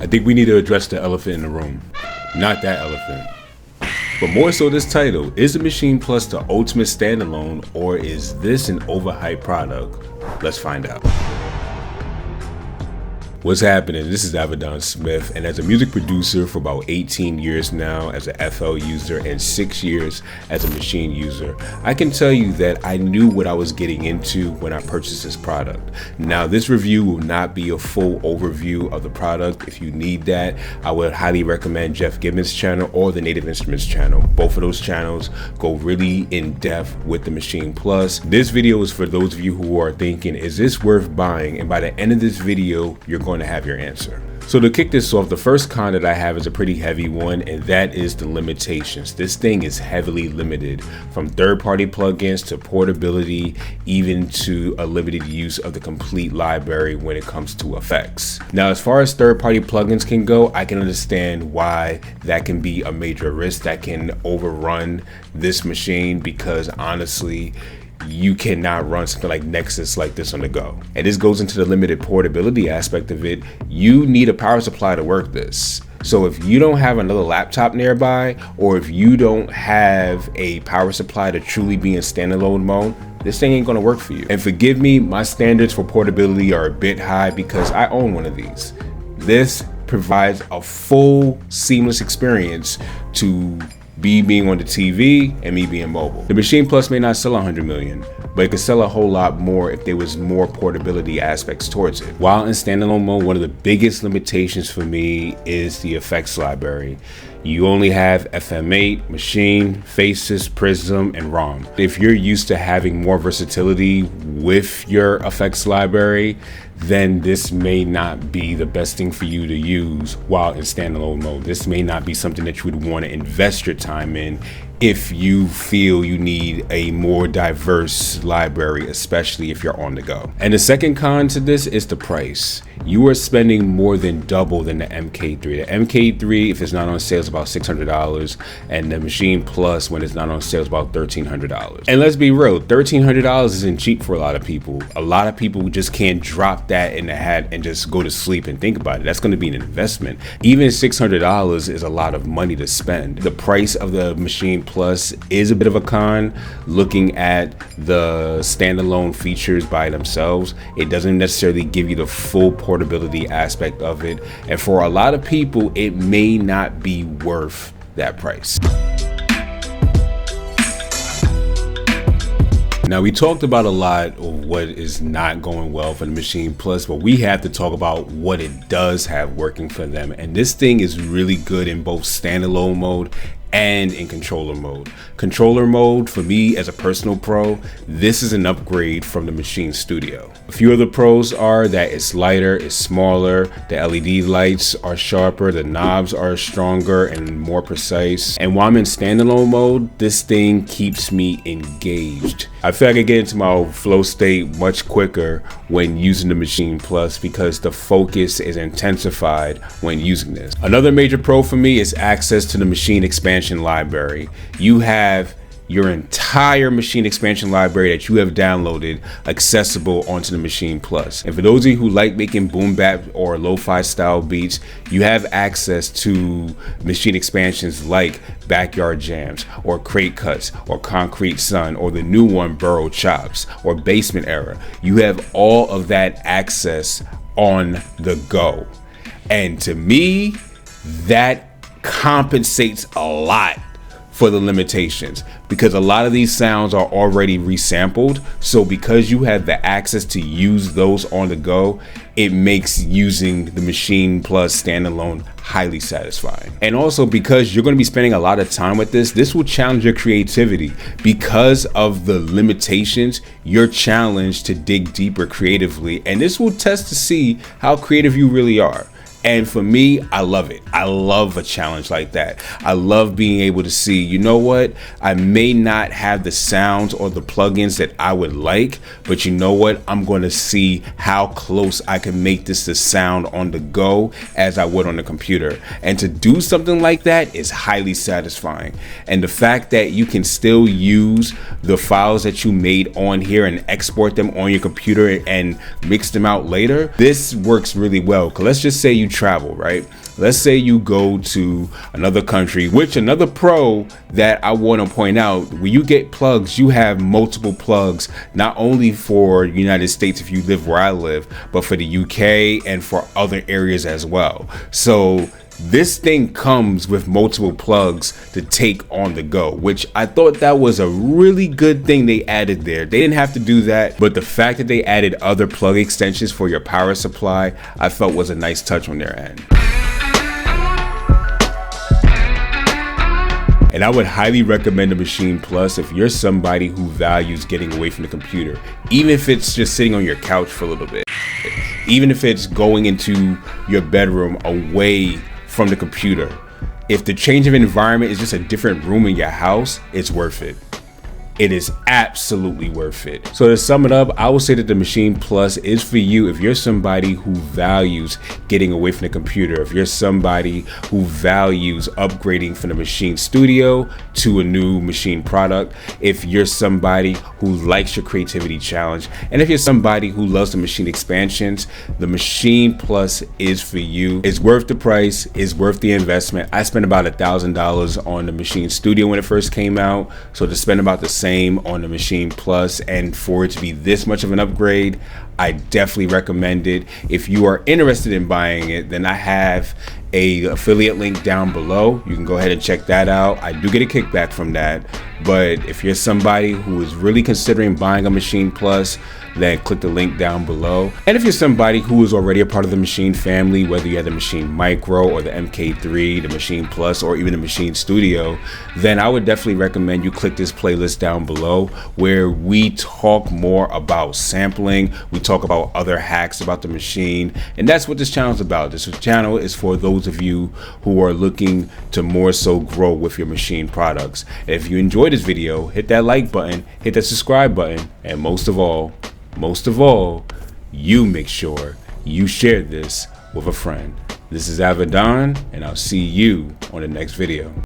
I think we need to address the elephant in the room. Not that elephant, but more so this title. Is the Maschine Plus the ultimate standalone, or is this an overhyped product? Let's find out. What's happening? This is Avidan Smith, and as a music producer for about 18 years now, as a FL user, and 6 years as a Maschine user, I can tell you that I knew what I was getting into when I purchased this product. Now, this review will not be a full overview of the product. If you need that, I would highly recommend Jeff Gibbons' channel or the Native Instruments channel. Both of those channels go really in depth with the Maschine Plus. This video is for those of you who are thinking, is this worth buying? And by the end of this video, you're going to have your answer. So to kick this off, the first con that I have is a pretty heavy one, and that is the limitations. This thing is heavily limited, from third-party plugins to portability, even to a limited use of the complete library when it comes to effects. Now, as far as third-party plugins can go, I can understand why that can be a major risk that can overrun this machine, because honestly, you cannot run something like Nexus like this on the go. And this goes into the limited portability aspect of it. You need a power supply to work this. So if you don't have another laptop nearby, or if you don't have a power supply to truly be in standalone mode, this thing ain't gonna work for you. And forgive me, my standards for portability are a bit high because I own one of these. This provides a full seamless experience to being on the TV and me being mobile. The Maschine Plus may not sell 100 million, but it could sell a whole lot more if there was more portability aspects towards it. While in standalone mode, one of the biggest limitations for me is the effects library. You only have FM8, Maschine, Faces, Prism, and ROM. If you're used to having more versatility with your effects library, then this may not be the best thing for you to use while in standalone mode. This may not be something that you would want to invest your time in if you feel you need a more diverse library, especially if you're on the go. And the second con to this is the price. You are spending more than double than the MK3. The MK3, if it's not on sale, is about $600, and the Maschine Plus, when it's not on sale, is about $1,300. And let's be real, $1,300 isn't cheap for a lot of people. A lot of people just can't drop that in the hat and just go to sleep and think about it. That's going to be an investment. Even $600 is a lot of money to spend. The price of the Maschine Plus is a bit of a con. Looking at the standalone features by themselves, it doesn't necessarily give you the full portability aspect of it, and for a lot of people it may not be worth that price. Now, we talked about a lot of what is not going well for the Maschine Plus, but we have to talk about what it does have working for them, and this thing is really good in both standalone mode and in controller mode. Controller mode, for me as a personal pro, this is an upgrade from the Maschine Studio. A few of the pros are that it's lighter, it's smaller, the LED lights are sharper, the knobs are stronger and more precise. And while I'm in standalone mode, this thing keeps me engaged. I feel like I get into my flow state much quicker when using the Maschine Plus because the focus is intensified when using this. Another major pro for me is access to the Maschine expansion library. You have your entire Maschine expansion library that you have downloaded accessible onto the Maschine Plus. And for those of you who like making boom bap or lo-fi style beats, you have access to Maschine expansions like Backyard Jams or Crate Cuts or Concrete Sun or the new one Burrow Chops or Basement Era. You have all of that access on the go. And to me, that compensates a lot for the limitations, because a lot of these sounds are already resampled. So because you have the access to use those on the go, it makes using the Maschine Plus standalone highly satisfying. And also because you're going to be spending a lot of time with this will challenge your creativity. Because of the limitations, you're challenged to dig deeper creatively, and this will test to see how creative you really are. And for me, I love it. I love a challenge like that. I love being able to see, you know what? I may not have the sounds or the plugins that I would like, but you know what? I'm going to see how close I can make this to sound on the go as I would on the computer. And to do something like that is highly satisfying. And the fact that you can still use the files that you made on here and export them on your computer and mix them out later, this works really well. 'Cause let's just say you travel, right? Let's say you go to another country, which another pro that I want to point out, when you get plugs, you have multiple plugs, not only for the United States if you live where I live, but for the UK and for other areas as well. So this thing comes with multiple plugs to take on the go, which I thought that was a really good thing they added there. They didn't have to do that, but the fact that they added other plug extensions for your power supply, I felt was a nice touch on their end. And I would highly recommend the Maschine Plus if you're somebody who values getting away from the computer, even if it's just sitting on your couch for a little bit, even if it's going into your bedroom away from the computer. If the change of environment is just a different room in your house, it's worth it. It is absolutely worth it. So to sum it up, I will say that the Maschine Plus is for you if you're somebody who values getting away from the computer, if you're somebody who values upgrading from the Maschine Studio to a new Maschine product, if you're somebody who likes your creativity challenge, and if you're somebody who loves the Maschine expansions, the Maschine Plus is for you. It's worth the price, it's worth the investment. I spent about $1,000 on the Maschine Studio when it first came out, so to spend about the same on the Maschine Plus and for it to be this much of an upgrade, I definitely recommend it. If you are interested in buying it, then I have a affiliate link down below. You can go ahead and check that out. I do get a kickback from that, but if you're somebody who is really considering buying a Maschine Plus, then click the link down below. And if you're somebody who is already a part of the Maschine family, whether you have the Maschine Micro or the MK3, the Maschine Plus, or even the Maschine Studio, then I would definitely recommend you click this playlist down below where we talk more about sampling, we talk about other hacks about the machine, and that's what this channel is about. This channel is for those of you who are looking to more so grow with your Maschine products. If you enjoyed this video, hit that like button, hit that subscribe button, and most of all, you make sure you share this with a friend. This is Avidan, and I'll see you on the next video.